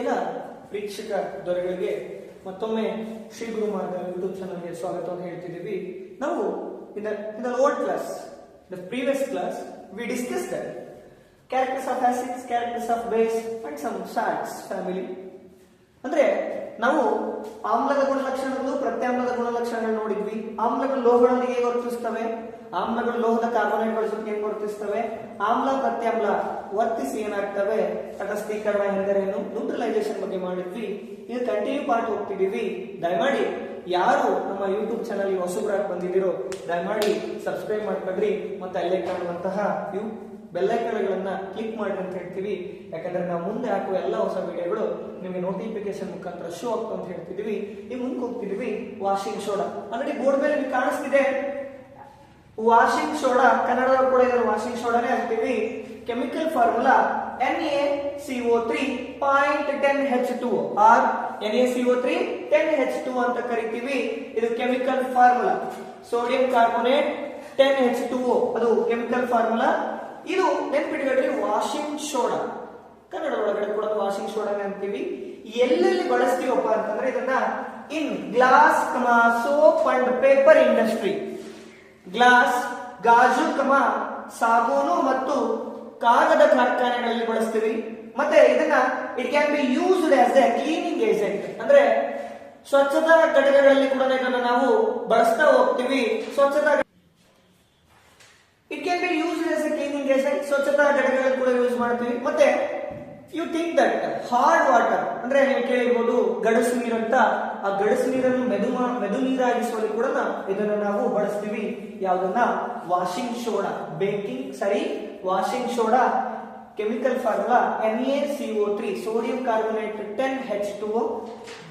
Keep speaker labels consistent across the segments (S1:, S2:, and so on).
S1: ಎಲ್ಲ ಪ್ರೇಕ್ಷಕ ದೊರೆಗಳಿಗೆ ಮತ್ತೊಮ್ಮೆ ಶ್ರೀ ಗುರು ಮಾರ್ಗ ಯೂಟ್ಯೂಬ್ ಚಾನಲ್ಗೆ ಸ್ವಾಗತವನ್ನು ಹೇಳ್ತಿದ್ದೀವಿ. ನಾವು in the old class, the previous class, we discussed that characters of acids, characters of base and some salts family. ಅಂದ್ರೆ ನಾವು ಆಮ್ಲದ ಗುಣಲಕ್ಷಣಗಳು ಪ್ರತ್ಯಾಮ್ಲದ ಗುಣಲಕ್ಷಣಗಳು ನೋಡಿದ್ವಿ. ಆಮ್ಲಗಳು ಲೋಹಗಳೊಂದಿಗೆ ಹೇಗೆ ವರ್ತಿಸ್ತವೆ, ಆಮ್ಲಗಳು ಲೋಹದ ಕಾರ್ಬೊನೇಟ್ಗಳ ಜೊತೆ ಹೇಗೆ ವರ್ತಿಸ್ತವೆ, ಆಮ್ಲ ಪ್ರತ್ಯಾಮ್ಲ ವರ್ತಿಸಿ ಏನಾಗ್ತವೆ, ತಟಸ್ಥೀಕರಣ ಎಂದರೇನು, ನ್ಯೂಟ್ರಲೈಸೇಷನ್ ಬಗ್ಗೆ ಮಾಡಿದ್ವಿ. ಇದು ಕಂಟಿನ್ಯೂ ಪಾರ್ಟ್ ಹೋಗ್ತಿದೀವಿ. ದಯಮಾಡಿ ಯಾರು ನಮ್ಮ ಯೂಟ್ಯೂಬ್ ಚಾನಲ್ ಹೊಸಬ್ರಾಗಿ ಬಂದಿದ್ದೀರೋ ದಯಮಾಡಿ ಸಬ್ಸ್ಕ್ರೈಬ್ ಮಾಡ್ಕೊಳ್ರಿ, ಮತ್ತೆ ಅಲ್ಲೇ ಕಾಣುವಂತಹ ಬೆಲ್ಲೈಕನ್ಗಳನ್ನ ಕ್ಲಿಕ್ ಮಾಡಿ ಅಂತ ಹೇಳ್ತೀವಿ. ಯಾಕಂದ್ರೆ ನಾವು ಮುಂದೆ ಹಾಕುವ ಎಲ್ಲ ಹೊಸ ವಿಡಿಯೋಗಳು ನಿಮಗೆ ನೋಟಿಫಿಕೇಶನ್ ಮುಖಾಂತರ ಶೋ ಆಗ್ತಾ ಅಂತ ಹೇಳ್ತಿದೀವಿ. ಈಗ ಮುಂದೆ ಹೋಗ್ತಿದೀವಿ. ವಾಷಿಂಗ್ ಸೋಡಾ ಆಲ್ರೆಡಿ ಬೋರ್ಡ್ ಮೇಲೆ ನಿಮ್ಗೆ ಕಾಣಿಸ್ತಿದೆ. ವಾಷಿಂಗ್ ಸೋಡಾ ಕನ್ನಡದಲ್ಲಿ ಕೂಡ ಇದನ್ನು ವಾಷಿಂಗ್ ಸೋಡಾನೇ ಹಾಕ್ತೀವಿ. Chemical formula Na CO3.10H2O or Na CO3 10H2 ಅಂತ ಕರಿತೀವಿ. ಇದು chemical formula. Sodium carbonate 10H2O ಅದು ಕೆಮಿಕಲ್ ಫಾರ್ಮುಲಾ. ಇದು ನೆನ್ಪಿಟ್ಕೊಳ್ರಿ, ವಾಷಿಂಗ್ ಸೋಡಾ ಕನ್ನಡ ಒಳಗಡೆ ಕೂಡ ವಾಷಿಂಗ್ ಸೋಡಾನೇ ಅಂತೀವಿ. ಎಲ್ಲೆಲ್ಲಿ ಬಳಸ್ತೀವಪ್ಪ ಅಂತಂದ್ರೆ ಇದನ್ನ in glass soap and paper industry, glass ಗಾಜು ಸಾಬೂನು ಮತ್ತು ಕಾಗದ ಕಾರ್ಖಾನೆಗಳಲ್ಲಿ ಬಳಸ್ತೀವಿ. ಮತ್ತೆ ಇದನ್ನ it can be used as a cleaning agent, ಅಂದ್ರೆ ಸ್ವಚ್ಛತಾ ಘಟಕಗಳಲ್ಲಿ ಕೂಡ ಇದನ್ನ ನಾವು ಬಳಸ್ತಾ ಹೋಗ್ತೀವಿ. It can be used as a cleaning agent, ಸ್ವಚ್ಛತಾ ಘಟಕಗಳಲ್ಲಿ ಕೂಡ ಯೂಸ್ ಮಾಡ್ತೀವಿ. ಮತ್ತೆ you think that hard water ಅಂದ್ರೆ ನೀವು ಕೇಳಿರ್ಬೋದು ಗಡಸು ನೀರು ಅಂತ, ಆ ಗಡಸು ನೀರನ್ನು ಮೆದು ನೀರಾಗಿಸುವಲ್ಲಿ ಕೂಡ ಇದನ್ನ ನಾವು ಬಳಸ್ತೀವಿ. ಯಾವುದನ್ನ? Washing soda. Washing soda chemical formula NaCO3 sodium carbonate 10H2O.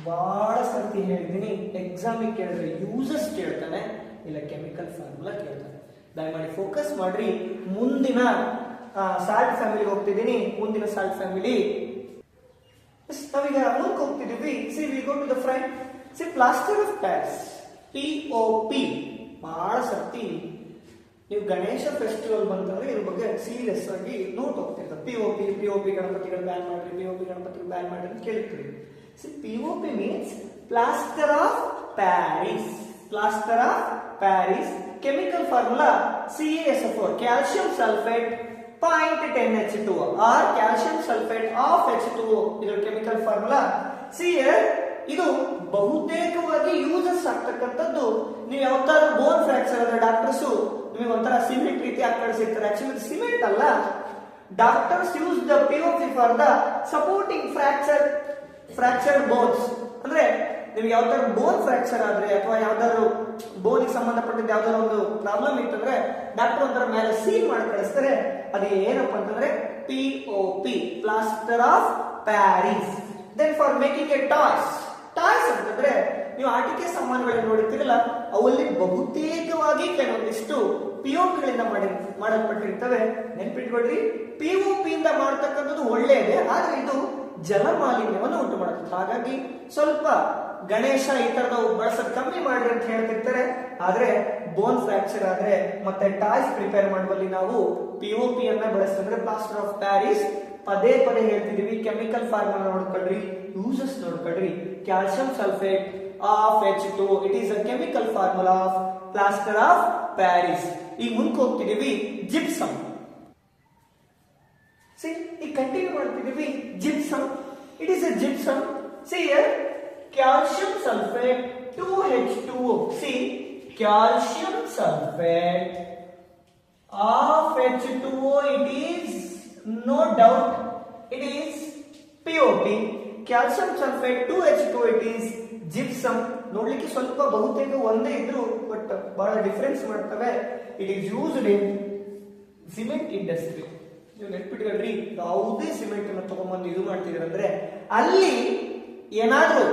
S1: ಬಹಳ ಸರ್ತಿ ಹೇಳಿದ್ದೀನಿ, ಎಕ್ಸಾಮಿಗೆ ಕೇಳಿದ್ರೆ ಯೂಸಸ್ ಕೇಳ್ತಾನೆ, ಇಲ್ಲ ಕೆಮಿಕಲ್ ಫಾರ್ಮುಲಾ ಕೇಳ್ತಾನೆ. ದಯಮಾಡಿ ಫೋಕಸ್ ಮಾಡ್ರಿ. ಮುಂದಿನ ಸಾಲ್ಟ್ ಫ್ಯಾಮಿಲಿ ಹೋಗ್ತಿದ್ದೀನಿ. ಮುಂದಿನ ಸಾಲ್ಟ್ ಫ್ಯಾಮಿಲಿ ನಾವೀಗ ಮುಂದೆ ಹೋಗ್ತಿದ್ದೀವಿ. See we go to the front. See plaster of Paris, POP. ಬಹಳ ಸರ್ತಿ ನೀವು ಗಣೇಶ ಫೆಸ್ಟಿವಲ್ ಬಂತಂದ್ರೆ ಇದ್ರ ಬಗ್ಗೆ ಸೀರಿಯಸ್ ಆಗಿ ನೋಟ್ ಹೋಗ್ತಿರ್ತಾರೆ. POP ಗಣಪತಿಗಳು ಬ್ಯಾನ್ ಮಾಡ್ರಿ, POP ಗಣಪತಿಗಳು ಬ್ಯಾನ್ ಮಾಡ್ರಿ ಅಂತ ಕೇಳ್ತೀವಿ. See POP means plaster of Paris. Plaster of Paris chemical formula CaSO4 calcium sulphate 0.10H2O or calcium sulphate of H2O. ಇದರ ಕೆಮಿಕಲ್ ಫಾರ್ಮುಲಾ. ಇದು ಬಹುತೇಕವಾಗಿ ಯೂಸಸ್ ಆಗ್ತಕ್ಕಂಥದ್ದು. ನೀವು ಯಾವತ್ತಾದ್ರೂ ಬೋನ್ ಫ್ರಾಕ್ಚರ್ ಆದ್ರೆ ಡಾಕ್ಟರ್ಸ್ ನಿಮಗೆ ಒಂಥರ ಸಿಮೆಂಟ್ ರೀತಿ ಹಾಕಿ ಕಳಿಸಿರ್ತಾರೆ. ಆಕ್ಚುಲಿ ಸಿಮೆಂಟ್ ಅಲ್ಲ, doctors use the POP for the supporting fractured bones. ಅಂದ್ರೆ ನಿಮ್ಗೆ ಯಾವ್ದಾದ್ರು ಬೋನ್ ಫ್ರಾಕ್ಚರ್ ಆದ್ರೆ ಅಥವಾ ಯಾವ್ದಾದ್ರು ಬೋನಿಗೆ ಸಂಬಂಧಪಟ್ಟಿದ್ದ ಯಾವ್ದಾದ್ರು ಒಂದು ಪ್ರಾಬ್ಲಮ್ ಇತ್ತಂದ್ರೆ ಡಾಕ್ಟರ್ ಒಂಥರ ಮೇಲೆ ಸೀಲ್ ಮಾಡಿ ಕಳಿಸ್ತಾರೆ. ಅದು ಏನಪ್ಪ ಅಂತಂದ್ರೆ POP, plaster of Paris. Then for making a toys ಅಂತಂದ್ರೆ ನೀವು ಆಟಿಕೆ ಸಾಮಾನುಗಳನ್ನ ನೋಡಿರ್ತೀರಲ್ಲ, ಅವಲ್ಲಿ ಬಹುತೇಕವಾಗಿ ಕೆಲವೊಂದಿಷ್ಟು POP ಗಳಿಂದ ಮಾಡಲ್ಪಟ್ಟಿರ್ತವೆ. ನೆನ್ಪಿಟ್ಕೊಳ್ರಿ, POP ಇಂದ ಮಾಡತಕ್ಕಂಥದ್ದು ಒಳ್ಳೆಯದೇ, ಆದ್ರೆ ಇದು ಜಲಮಾಲಿನ್ಯವನ್ನು ಉಂಟು ಮಾಡುತ್ತೆ. ಹಾಗಾಗಿ ಸ್ವಲ್ಪ ಗಣೇಶ ಈ ತರದವು ಬಳಸೋದು ಕಮ್ಮಿ ಮಾಡ್ರಿ ಅಂತ ಹೇಳ್ತಿರ್ತಾರೆ. ಆದ್ರೆ ಬೋನ್ ಫ್ರಾಕ್ಚರ್ ಆದ್ರೆ ಮತ್ತೆ ಟಾಯ್ಸ್ ಪ್ರಿಪೇರ್ ಮಾಡುವಲ್ಲಿ ನಾವು POP ಅನ್ನ ಬಳಸ್ತಂದ್ರೆ ಪ್ಲಾಸ್ಟರ್ ಆಫ್ ಪ್ಯಾರಿಸ್. ಪದೇ ಹೇಳ್ತಿದೀವಿ. ಕೆಮಿಕಲ್ ಫಾರ್ಮುಲಾ ನೋಡ್ಕೊಳ್ರಿ, ಯೂಸಸ್ ನೋಡ್ಕೊಳ್ರಿ. Calcium sulphate of H2O, it is a chemical formula of plaster of Paris. ಈಗ ಮುಂದೆ ಹೋಗ್ತಿದೀವಿ. ಜಿಪ್ಸಮ್. ಈಗ ಕಂಟಿನ್ಯೂ ಮಾಡ್ತಿದೀವಿ. Gypsum, it is a gypsum. Calcium sulphate 2H2O. Calcium sulphate of H2O, it is no doubt it is POP. ಕ್ಯಾಲ್ಸಿಯಂ sulphate 2H2O, it is gypsum. ನೋಡ್ಲಿಕ್ಕೆ ಸ್ವಲ್ಪ ಬಹುತೇಕ ಒಂದೇ ಇದ್ರು ಬಟ್ ಬಹಳ ಡಿಫರೆನ್ಸ್ ಮಾಡ್ತವೆ. It is used in cement industry. ನೀವು ನೆನ್ಪಿಟ್ಕೊಳ್ರಿ, ಯಾವುದೇ ಸಿಮೆಂಟ್ ಅನ್ನು ತಗೊಂಡ್ಬಂದು ಇದು ಮಾಡ್ತಿದ್ರೆ ಅಂದ್ರೆ ಅಲ್ಲಿ ಏನಾದ್ರೂ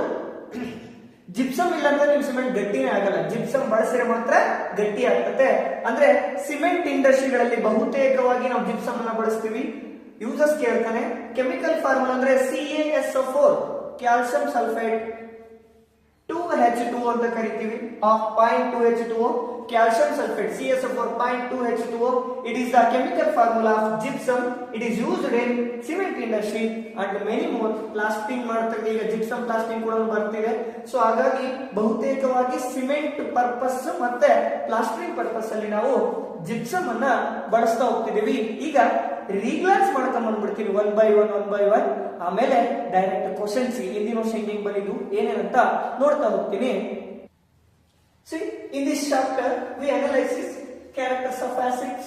S1: ಜಿಪ್ಸಮ್ ಇಲ್ಲ ಅಂದ್ರೆ ನೀವು ಸಿಮೆಂಟ್ ಗಟ್ಟಿನೇ ಆಗಲ್ಲ. ಜಿಪ್ಸಮ್ ಬಳಸಿದ್ರೆ ಮಾತ್ರ ಗಟ್ಟಿ ಆಗ್ತದೆ. ಅಂದ್ರೆ ಸಿಮೆಂಟ್ ಇಂಡಸ್ಟ್ರಿಗಳಲ್ಲಿ ಬಹುತೇಕವಾಗಿ ನಾವು ಜಿಪ್ಸಮ್ ಅನ್ನ ಬಳಸ್ತೀವಿ. ಯೂಸಸ್ ಕೇಳ್ತಾನೆ. ಕೆಮಿಕಲ್ ಫಾರ್ಮುಲಾ ಅಂದ್ರೆ CaSO4 ಕ್ಯಾಲ್ಸಿಯಂ ಸಲ್ಫೇಟ್ 2H2O ಅಂತ ಕರಿತೀವಿ. 0.2H2O calcium sulfate CSO4.2H2O. It is the chemical formula of gypsum. It is used in cement industry and many more. Plastering ಮಾಡ್ತಾರೆ ಈಗ ಜಿಪ್ಸಮ್ ಪ್ಲಾಸ್ಟಿಂಗ್ ಕೂಡ ಬರ್ತಿದೆ. ಸೊ ಹಾಗಾಗಿ ಬಹುತೇಕವಾಗಿ ಸಿಮೆಂಟ್ ಪರ್ಪಸ್ ಮತ್ತೆ ಪ್ಲಾಸ್ಟಿಂಗ್ ಪರ್ಪಸ್ ಅಲ್ಲಿ ನಾವು ಜಿಪ್ಸಮ್ ಅನ್ನ ಬಳಸ್ತಾ ಹೋಗ್ತಿದೀವಿ. ಈಗ ರೀಗ್ಲಾನ್ಸ್ ಮಾಡ್ಕೊಂಡ್ ಬಂದ್ಬಿಡ್ತೀವಿ ಒನ್ ಬೈ ಒನ್. ಆಮೇಲೆ ಡೈರೆಕ್ಟ್ ಕ್ವಶನ್ಸ್ ಹಿಂದಿನ ವರ್ಷ ಹಿಂಗ್ ಬಂದಿದ್ದು ಏನೇನಂತ ನೋಡ್ತಾ ಹೋಗ್ತೀನಿ. See, in this chapter we analyze characters of acids.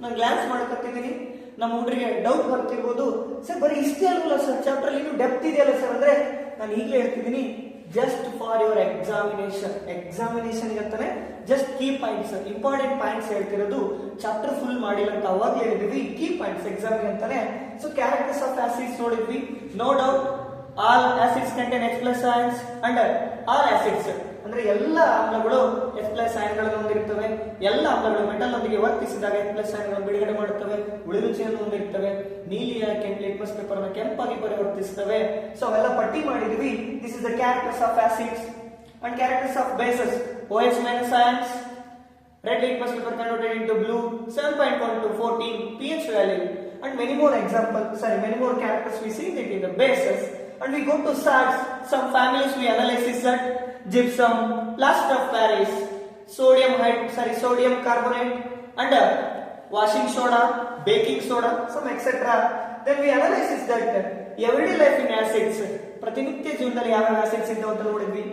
S1: ನಾನು ಗ್ಲಾನ್ಸ್ ಮಾಡ್ಕೊತಿದ್ದೀನಿ. ನಮ್ಮ ಹುಡುಗರಿಗೆ ಡೌಟ್ ಬರ್ತಿರ್ಬೋದು, ಸರ್ ಬರೀ ಇಷ್ಟೇ ಅಲ್ವಲ್ಲ ಸರ್ ಚಾಪ್ಟರ್ ಇನ್ನೂ ಡೆಪ್ತ್ ಇದೆಯಲ್ಲ ಸರ್ ಅಂದ್ರೆ, ನಾನು ಈಗಲೇ ಹೇಳ್ತಿದ್ದೀನಿ ಜಸ್ಟ್ ಫಾರ್ ಯುವರ್ ಎಕ್ಸಾಮಿನೇಷನ್ ಅಂತಾನೆ just key points important points ಹೇಳ್ತಿರೋದು. ಚಾಪ್ಟರ್ ಫುಲ್ ಮಾಡಿಲ್ಲ ಅಂತ ಅವಾಗಲೇ ಹೇಳಿದ್ವಿ, ಕೀ ಪಾಯಿಂಟ್ಸ್ ಎಕ್ಸಾಮ್ ಅಂತಾನೆ. ಸೊ ಕ್ಯಾರೆಕ್ಟರ್ಸ್ ಆಫ್ ಆಸಿಡ್ಸ್ ನೋಡಿದ್ವಿ. No doubt all acids contain H+ ions and all acids ಅಂದ್ರೆ ಎಲ್ಲ ಆಮ್ಲಗಳು H+ ion ಹೊಂದಿರುತ್ತವೆ. ಎಲ್ಲ ಆಮ್ಲಗಳು ಮೆಟಲ್ ನೊಂದಿಗೆ ವರ್ತಿಸಿದಾಗ H+ ion ಬಿಡುಗಡೆ ಮಾಡುತ್ತವೆ, ಉಳಿರುಚಿಯನ್ನು ಹೊಂದಿರುತ್ತವೆ. ನೀಲಿ ಲಿಟ್ಮಸ್ ಪೇಪರ್ ಅನ್ನು ಕೆಂಪಾಗಿ ಪರಿವರ್ತಿಸುತ್ತವೆ. ಸೊ ಅವೆಲ್ಲ ಪಟ್ಟಿ ಮಾಡಿದ್ವಿ. This is the characters of acids and characters of basis. OH- ions, red litmus paper converted into blue, 7.1 to 14 pH value, and many more characters we see it in the bases. And we go to salts. Some families we analyze that gypsum, plaster of Paris, sodium carbonate, and washing soda, baking soda, some etc. Then we analyze that everyday life in acids. ಪ್ರತಿನಿತ್ಯ ಜೀವನದಲ್ಲಿ ಯಾವ acids ಇದ್ದಾವೆ ಅಂತ ನೋಡಿದ್ವಿ.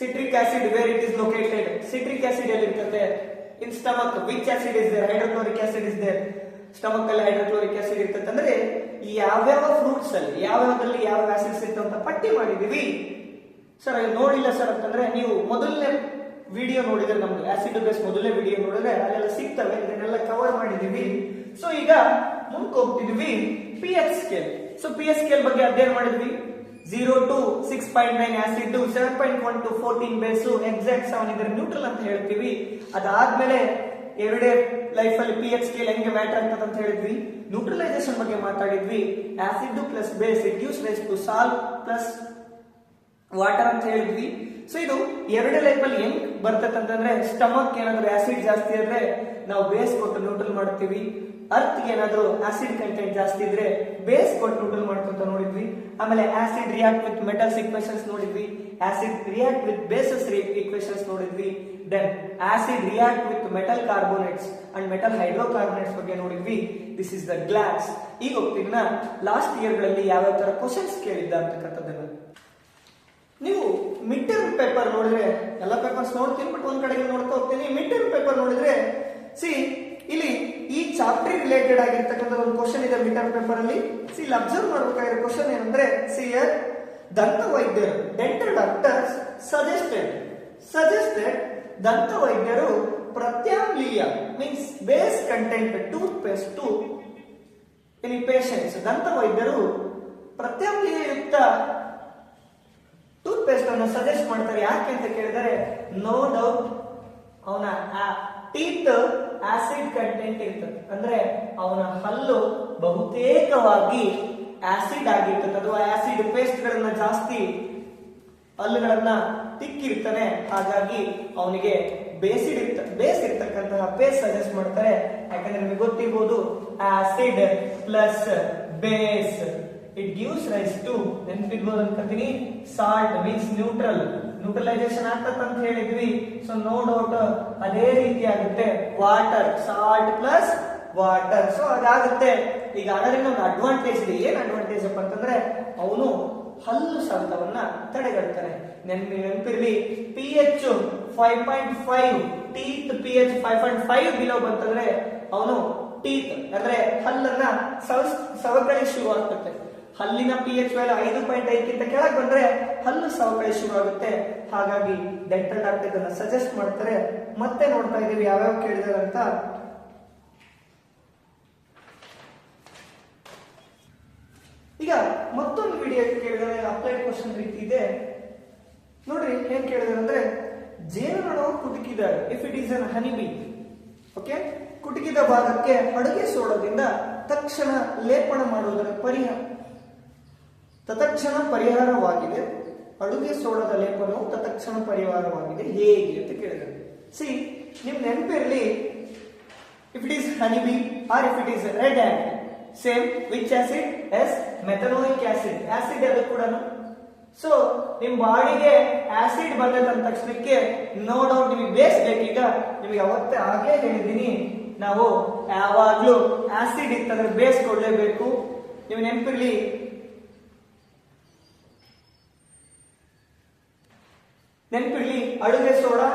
S1: Citric acid, where it is located? Citric acid ಎಲ್ಲಿ ಇರ್ತದೆ? In stomach. Which acid is there? Hydrochloric acid is there. Stomach ಅಲ್ಲಿ hydrochloric acid ಇರ್ತದೆ. ಅಂದ್ರೆ ಯಾವ್ಯಾವ ಫ್ರೂಟ್ಸ್ ಅಲ್ಲಿ ಯಾವ್ಯಾವದಲ್ಲಿ ಯಾವ ಆಸಿಡ್ಸ್ ಇರ್ತವೆ ಅಂತ ಪಟ್ಟಿ ಮಾಡಿದೀವಿ. ಸರ್ ನೋಡಿಲ್ಲ ಸರ್ ಅಂತಂದ್ರೆ ನೀವು ಮೊದಲನೇ ವಿಡಿಯೋ ನೋಡಿದ್ರೆ, ನಮ್ದು ಆಸಿಡ್ ಬೇಸ್ ಮೊದಲನೇ ವಿಡಿಯೋ ನೋಡಿದ್ರೆ ಅಲ್ಲೆಲ್ಲ ಸಿಗ್ತವೆ. ಇದನ್ನೆಲ್ಲ ಕವರ್ ಮಾಡಿದೀವಿ. ಸೊ ಈಗ ಮುಂದೆ ಹೋಗ್ತಿದ್ವಿ pH scale. So pH scale ಬಗ್ಗೆ ಅಧ್ಯಯನ ಮಾಡಿದ್ವಿ. 0 to 6.9 acid, 7.1 to 14 base, exact 7 ಇದ್ರೆ ನ್ಯೂಟ್ರಲ್ ಅಂತ ಹೇಳ್ತೀವಿ. ಅದಾದ್ಮೇಲೆ ಎವ್ರಿಡೇ ಲೈಫ್ ಅಲ್ಲಿ pH ಸ್ಕೇಲ್ ಹೆಂಗೆ ಮ್ಯಾಟರ್ ಆಗ್ತದೆ ಅಂತ ಹೇಳಿದ್ವಿ. ನ್ಯೂಟ್ರಲೈಸೇಷನ್ ಬಗ್ಗೆ ಮಾತಾಡಿದ್ವಿ. Acid plus base it gives rise to salt plus water ಅಂತ ಹೇಳಿದ್ವಿ. ಸೊ ಇದು ಎವ್ರಿಡೇ ಲೈಫ್ ಅಲ್ಲಿ ಹೆಂಗ್ ಬರ್ತದೆ ಅಂತಂದ್ರೆ, ಸ್ಟಮಕ್ ಏನಾದ್ರು ಆಸಿಡ್ ಜಾಸ್ತಿ ಇದ್ರೆ ನಾವು ಬೇಸ್ ಕೊಟ್ಟು ನ್ಯೂಟ್ರಲ್ ಮಾಡ್ತೀವಿ. ಅರ್ತ್ ಏನಾದ್ರು ಆಸಿಡ್ ಕಂಟೆಂಟ್ ಜಾಸ್ತಿ ಇದ್ರೆ ಬೇಸ್ ಕೊಟ್ಟು ನ್ಯೂಟ್ರಲ್ ಮಾಡ್ಕೊಂತ ನೋಡಿದ್ವಿ. ಆಮೇಲೆ acid react with metals equations ನೋಡಿದ್ವಿ. Acid react with bases equations ನೋಡಿದ್ವಿ. Then acid react with metal carbonates and metal hydrocarbonates ಬಗ್ಗೆ ನೋಡಿದ್ವಿ. This is the glance. ಈಗ ಹೋಗ್ತೀವಿ ಲಾಸ್ಟ್ ಇಯರ್ ಗಳಲ್ಲಿ ಯಾವ ತರ ಕ್ವಶನ್ಸ್ ಕೇಳಿದ್ದ ಅಂತಕ್ಕಂಥದ್ದನ್ನು. ನೀವು ಮಿಡ್ ಟರ್ಮ್ ಪೇಪರ್ ನೋಡಿದ್ರೆ, ಎಲ್ಲ ಪೇಪರ್ಸ್ ನೋಡ್ತೀನಿ ಬಟ್ ಒಂದ್ ಕಡೆಗೆ ನೋಡ್ತಾ ಹೋಗ್ತೀನಿ. ಮಿಡ್ ಟರ್ಮ್ ಪೇಪರ್ ನೋಡಿದ್ರೆ ಇಲ್ಲಿ ಈ ಚಾಪ್ಟರ್ ರಿಲೇಟೆಡ್ ಆಗಿರ್ತಕ್ಕಂಥ ಒಂದು ಕ್ವಶನ್ ಇದೆ ಮಿಡ್ ಟರ್ಮ್ ಪೇಪರ್ ಅಲ್ಲಿ. ಇಲ್ಲಿ ಅಬ್ಸರ್ವ್ ಮಾಡಬೇಕಾಗಿರೋ ಕ್ವಶನ್ ಏನಂದ್ರೆ, ದಂತ ವೈದ್ಯರು ಡೆಂಟಲ್ ಡಾಕ್ಟರ್ಸ್ ಸಜೆಸ್ಟೆಡ್ ದಂತ ವೈದ್ಯರು ಪ್ರತ್ಯಾಮ್ಲೀಯ means base content toothpaste to any patients. ದಂತ ವೈದ್ಯರು ಪ್ರತ್ಯಾಮ್ಲೀಯ ಯುಕ್ತ ಟೂತ್ ಪೇಸ್ಟ್ ಅನ್ನು ಸಜೆಸ್ಟ್ ಮಾಡ್ತಾರೆ. ಯಾಕೆ ಅಂತ ಕೇಳಿದರೆ, ನೋ ಡೌಟ್ ಅವನ ಟೀತ್ ಆಸಿಡ್ ಕಂಟೆಂಟ್ ಇರ್ತದೆ. ಅಂದ್ರೆ ಅವನ ಹಲ್ಲು ಬಹುತೇಕವಾಗಿ ಆಸಿಡ್ ಆಗಿರ್ತದೆ, ಅಥವಾ ಆಸಿಡ್ ಪೇಸ್ಟ್ ಗಳನ್ನ ಜಾಸ್ತಿ ಹಲ್ಲುಗಳನ್ನ ತಿಕ್ಕಿರ್ತಾನೆ. ಹಾಗಾಗಿ ಅವನಿಗೆ ಬೇಸ್ ಇರ್ತಕ್ಕಂತಹ ಪೇಸ್ಟ್ ಸಜೆಸ್ಟ್ ಮಾಡ್ತಾರೆ. ಯಾಕಂದ್ರೆ ನಿಮಗೆ ಗೊತ್ತಿರ್ಬೋದು, acid plus base it gives rise to, ನೆನಪಿರ್ಬೋದು ಅನ್ಕೋತೀನಿ, ಸಾಲ್ಟ್ ಮೀನ್ಸ್ ನ್ಯೂಟ್ರಲೈಸೇಷನ್ ಆಗ್ತದೆ ಅಂತ ಹೇಳಿದ್ವಿ. ಸೊ ನೋ ಡೌಟ್ ಅದೇ ರೀತಿ ಆಗುತ್ತೆ water, salt plus water. So ಅದಾಗುತ್ತೆ. ಈಗ ಅದರಿಂದ ಒಂದು ಅಡ್ವಾಂಟೇಜ್ ಇದೆ. ಏನ್ ಅಡ್ವಾಂಟೇಜ್ ಅಪ್ಪ ಅಂತಂದ್ರೆ, ಅವನು ಹಲ್ಲು ಸವೆತವನ್ನ ತಡೆಗಟ್ತಾನೆ. ನೆನಪಿರ್ಲಿ, pH 5.5, ಟೀತ್ pH 5.5 ಬಿಲೋ ಬಂತಂದ್ರೆ ಅವನು ಟೀತ್ ಅಂದ್ರೆ ಹಲ್ಲನ್ನ ಸವಕಳಿ ಶುರು ಆಗ್ತದೆ. ಹಲ್ಲಿನ pH ವ್ಯಾಲ್ಯೂ 5.5 ಕೆಳಗೆ ಬಂದ್ರೆ ಹಲ್ಲು ಸವಕಳಿ ಶುರು ಆಗುತ್ತೆ. ಹಾಗಾಗಿ ಡೆಂಟಲ್ ಡಾಕ್ಟರ್ ಇದನ್ನ ಸಜೆಸ್ಟ್ ಮಾಡ್ತಾರೆ. ಮತ್ತೆ ನೋಡ್ತಾ ಇದೀವಿ ಯಾವ್ಯಾವ ಕೇಳಿದಾರೆ ಅಂತ. ಈಗ ಮತ್ತೊಂದು ವಿಡಿಯೋ ಕೇಳಿದರೆ ಅಪ್ಲೈಡ್ ಕ್ವಶನ್ ರೀತಿ ಇದೆ ನೋಡ್ರಿ. ಏನ್ ಕೇಳಿದಾರೆ ಅಂದ್ರೆ, ಜೇನುನೊಣ ಕುಟುಕಿದಾಗ, if it is an honey bee, okay, ಕುಟುಕಿದ ಭಾಗಕ್ಕೆ ಅಡುಗೆ ಸೋಡದಿಂದ ತಕ್ಷಣ ಲೇಪನ ಮಾಡುವುದರ ತತ್ಕ್ಷಣ ಪರಿಹಾರವಾಗಿದೆ. ಅಡುಗೆ ಸೋಡದ ಲೇಪನವು ತತ್ಕ್ಷಣ ಪರಿಹಾರವಾಗಿದೆ ಹೇಗೆ ಅಂತ ಕೇಳಿದ್ದಾರೆ. ಸಿ ನಿಮ್ ನೆನಪಿರ್ಲಿ, if it is honeybee or if it is red ant, same which acid? as methanoic acid. Acid ಅದು ಕೂಡ. ಸೊ ನಿಮ್ ಬಾಡಿಗೆ ಆಸಿಡ್ ಬಂದ ತಕ್ಷಣಕ್ಕೆ ನೋ ಡೌಟ್ ನಿಮಗೆ ಬೇಸ್ ಬೇಕೀಗ. ನಿಮಗೆ ಅವತ್ತೇ ಆಗಲೇ ಹೇಳಿದ್ದೀನಿ, ನಾವು ಯಾವಾಗ್ಲೂ ಆಸಿಡ್ ಇತ್ತಂದ್ರೆ ಬೇಸ್ ಕೊಡ್ಲೇಬೇಕು. ನೀವು ನೆನಪಿರ್ಲಿ, ಅಡುಗೆ ಸೋಡಾ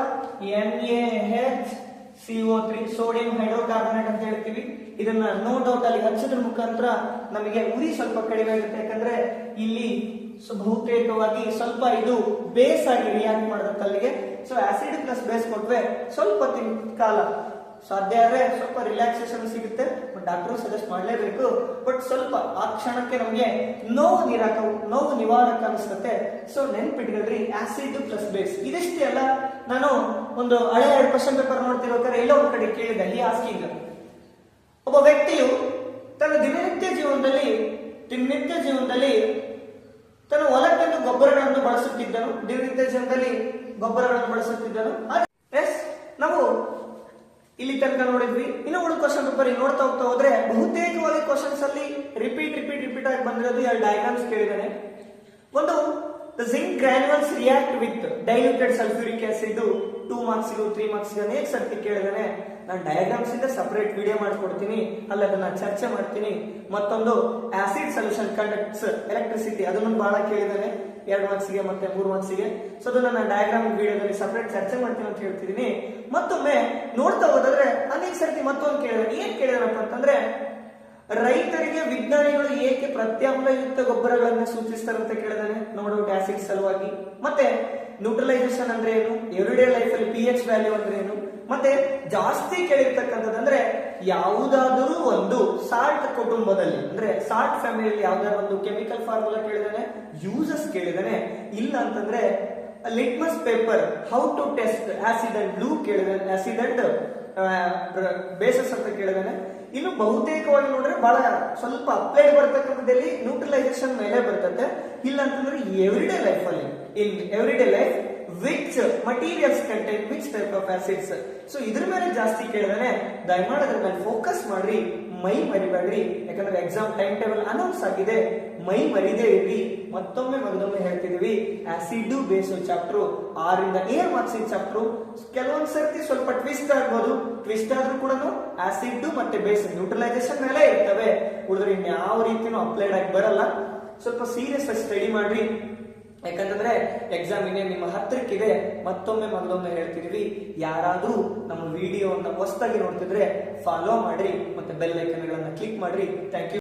S1: NaHCO3 ಸೋಡಿಯಂ ಹೈಡ್ರೋಕಾರ್ಬನೇಟ್ ಅಂತ ಹೇಳ್ತೀವಿ. ಇದನ್ನ ನೋ ಡೌಟ್ ಅಲ್ಲಿ ಹಚ್ಚೋದ್ರ ಮುಖಾಂತರ ನಮಗೆ ಉರಿ ಸ್ವಲ್ಪ ಕಡಿಮೆ ಆಗುತ್ತೆ. ಯಾಕಂದ್ರೆ ಇಲ್ಲಿ ಬಹುತೇಕವಾಗಿ ಸ್ವಲ್ಪ ಇದು ಬೇಸ್ ಆಗಿ ರಿಯಾಕ್ಟ್ ಮಾಡುತ್ತೆ ಅಲ್ಲಿಗೆ. ಸೊ ಆಸಿಡ್ ಪ್ಲಸ್ ಬೇಸ್ ಕೊಟ್ರೆ ಸ್ವಲ್ಪ ಕಾಲ ಸಾಧ್ಯ ಆದ್ರೆ ಸ್ವಲ್ಪ ರಿಲ್ಯಾಕ್ಸೇಷನ್ ಸಿಗುತ್ತೆ. ಬಟ್ ಡಾಕ್ಟರ್ ಸಜೆಸ್ಟ್ ಮಾಡಲೇಬೇಕು. ಬಟ್ ಸ್ವಲ್ಪ ಆ ಕ್ಷಣಕ್ಕೆ ನಮಗೆ ನೋವು ನಿವಾರಕ ಅನಿಸುತ್ತೆ. ಸೊ ನೆನ್ಪಿಟ್ಕೊಳ್ರಿ, ಆಸಿಡ್ ಪ್ಲಸ್ ಬೇಸ್ ಇದಿಷ್ಟೇ ಅಲ್ಲ. ನಾನು ಒಂದು ಹಳೆ 2 ಕ್ವಶನ್ ಪೇಪರ್ ನೋಡ್ತಿರ್ಬೇಕಾದ್ರೆ ಎಲ್ಲೋ ಒಂದ್ ಕಡೆ ಕೇಳಿದೆ, ಈ ಆಸ್ಕಿಂಗ್ ಒಬ್ಬ ವ್ಯಕ್ತಿಯು ತನ್ನ ದಿನನಿತ್ಯ ಜೀವನದಲ್ಲಿ ತನ್ನ ಹೊಲಕ್ಕೆಂದು ಗೊಬ್ಬರಗಳನ್ನು ಬಳಸುತ್ತಿದ್ದನು. ನಾವು ಇಲ್ಲಿ ತನಕ ನೋಡಿದ್ವಿ. ಇನ್ನು ಉಳಿದ ಕ್ವಶನ್ ಪೇಪರ್ ನೋಡ್ತಾ ಹೋದ್ರೆ ಬಹುತೇಕವಾಗಿ ಕ್ವಶನ್ಸ್ ಅಲ್ಲಿ ರಿಪೀಟ್ ಆಗಿ ಬಂದಿರೋದು 2 ಡಯಾಗ್ರಾಮ್ಸ್ ಕೇಳಿದಾನೆ. ಒಂದು, the zinc granules react with diluted sulfuric acid 2 marks 3 marks ಅನೇಕ ಸರ್ತಿ ಕೇಳಿದಾನೆ. ನಾನು ಡಯಾಗ್ರಾಮ್ಸ್ ಇಂದ ಸಪರೇಟ್ ವಿಡಿಯೋ ಮಾಡ್ಕೊಡ್ತೀನಿ, ಅಲ್ಲಿ ಅದನ್ನ ಚರ್ಚೆ ಮಾಡ್ತೀನಿ. ಮತ್ತೊಂದು, ಆಸಿಡ್ ಸೊಲ್ಯೂಷನ್ ಕಂಡಕ್ಟ್ಸ್ ಎಲೆಕ್ಟ್ರಿಸಿಟಿ, ಅದನ್ನು ಬಹಳ ಕೇಳಿದಾನೆ 2 ಮಾರ್ಕ್ಸ್ಗೆ ಮತ್ತೆ 3 ಮಾರ್ಕ್ಸ್ಗೆ. ಸೊ ಅದನ್ನ ನಾನು ಡಯಾಗ್ರಾಮ್ ವಿಡಿಯೋದಲ್ಲಿ ಸಪರೇಟ್ ಚರ್ಚೆ ಮಾಡ್ತೀನಿ ಅಂತ ಹೇಳ್ತಿದ್ದೀನಿ. ಮತ್ತೊಮ್ಮೆ ನೋಡ್ತಾ ಹೋದ್ರೆ ಅನೇಕ ಸರ್ತಿ ಮತ್ತೊಂದು ಕೇಳಿದಾನೆ. ಏನ್ ಕೇಳಿದಾನಪ್ಪ ಅಂತಂದ್ರೆ, ರೈತರಿಗೆ ವಿಜ್ಞಾನಿಗಳು ಏಕೆ ಪ್ರತ್ಯಾಮ್ಲಯುಕ್ತ ಗೊಬ್ಬರಗಳನ್ನು ಸೂಚಿಸ್ತಾರೆ ಅಂತ ಕೇಳಿದಾನೆ. ನೋಡೌಟ್ ಆಸಿಡ್ ಸಲುವಾಗಿ. ಮತ್ತೆ ನ್ಯೂಟ್ರಲೈಸೇಷನ್ ಅಂದ್ರೆ ಏನು, ಎವ್ರಿಡೇ ಲೈಫ್ ಅಲ್ಲಿ pH ವ್ಯಾಲ್ಯೂ ಅಂದ್ರೆ ಏನು. ಮತ್ತೆ ಜಾಸ್ತಿ ಕೇಳಿರ್ತಕ್ಕಂಥದ್ದಂದ್ರೆ ಯಾವುದಾದರೂ ಒಂದು ಸಾಲ್ಟ್ ಕುಟುಂಬದಲ್ಲಿ ಅಂದ್ರೆ ಸಾಲ್ಟ್ ಫ್ಯಾಮಿಲಿಯಲ್ಲಿ ಯಾವ್ದಾದ್ರು ಒಂದು ಕೆಮಿಕಲ್ ಫಾರ್ಮುಲಾ ಕೇಳಿದಾನೆ, ಯೂಸಸ್ ಕೇಳಿದಾನೆ. ಇಲ್ಲ ಅಂತಂದ್ರೆ litmus paper how to test acid and blue ಕೇಳಿದಾನೆ, ಆಸಿಡ್ ಅಂಡ್ ಬೇಸಸ್ ಅಂತ ಕೇಳಿದಾನೆ. ಇನ್ನು ಬಹುತೇಕವಾಗಿ ನೋಡ್ರೆ ಬಹಳ ಸ್ವಲ್ಪ ಅಪ್ಲೈಡ್ ಬರ್ತಕ್ಕಂಥದ್ದಲ್ಲಿ ನ್ಯೂಟ್ರಲೈಸೇಷನ್ ಮೇಲೆ ಬರ್ತದೆ. ಇಲ್ಲ ಅಂತಂದ್ರೆ ಎವ್ರಿಡೇ ಲೈಫ್ ಅಲ್ಲಿ, in everyday life which materials contain which type of acids. So ಇದ್ರ ಮೇಲೆ ಜಾಸ್ತಿ ಕೇಳಿದಾನೆ. ದಯಮಾಡಿ ಅದ್ರ ಮೇಲೆ ಫೋಕಸ್ ಮಾಡ್ರಿ, ಮೈ ಮರಿಬೇಡ್ರಿ. ಯಾಕಂದ್ರೆ ಎಕ್ಸಾಮ್ ಟೈಮ್ ಟೇಬಲ್ ಅನೌನ್ಸ್ ಆಗಿದೆ, ಮೈ ಮರಿದೇ ಇರ್ರಿ. ಮತ್ತೊಮ್ಮೆ ಹೇಳ್ತಿದೀವಿ, ಆಸಿಡ್ ಬೇಸ್ ಚಾಪ್ಟರ್ 6 ರಿಂದ 7 ಮಾರ್ಕ್ಸ್ ಚಾಪ್ಟರ್. ಕೆಲವೊಂದ್ ಸರ್ತಿ ಸ್ವಲ್ಪ ಟ್ವಿಸ್ಟ್ ಆಗ್ಬೋದು, ಟ್ವಿಸ್ಟ್ ಆದ್ರೂ ಕೂಡ ಆಸಿಡ್ ಮತ್ತೆ ಬೇಸ್ ನ್ಯೂಟ್ರಲೈಸೇಷನ್ ಮೇಲೆ ಇರ್ತವೆ. ಉಳಿದ್ರೆ ಇನ್ಯಾವ ರೀತಿನೂ ಅಪ್ಲೈಡ್ ಆಗಿ ಬರಲ್ಲ. ಸ್ವಲ್ಪ ಸೀರಿಯಸ್ ಆಗಿ ಸ್ಟಡಿ ಮಾಡ್ರಿ. ಯಾಕಂತಂದ್ರೆ ಎಕ್ಸಾಮ್ ಇನ್ನೇ ನಿಮ್ಮ ಹತ್ತಿರಕ್ಕಿದೆ. ಮತ್ತೊಮ್ಮೆ ಹೇಳ್ತಿದೀವಿ, ಯಾರಾದ್ರೂ ನಮ್ಮ ವಿಡಿಯೋವನ್ನ ಹೊಸದಾಗಿ ನೋಡ್ತಿದ್ರೆ ಫಾಲೋ ಮಾಡ್ರಿ, ಮತ್ತೆ ಬೆಲ್ ಐಕನ್ ಗಳನ್ನ ಕ್ಲಿಕ್ ಮಾಡ್ರಿ. Thank you.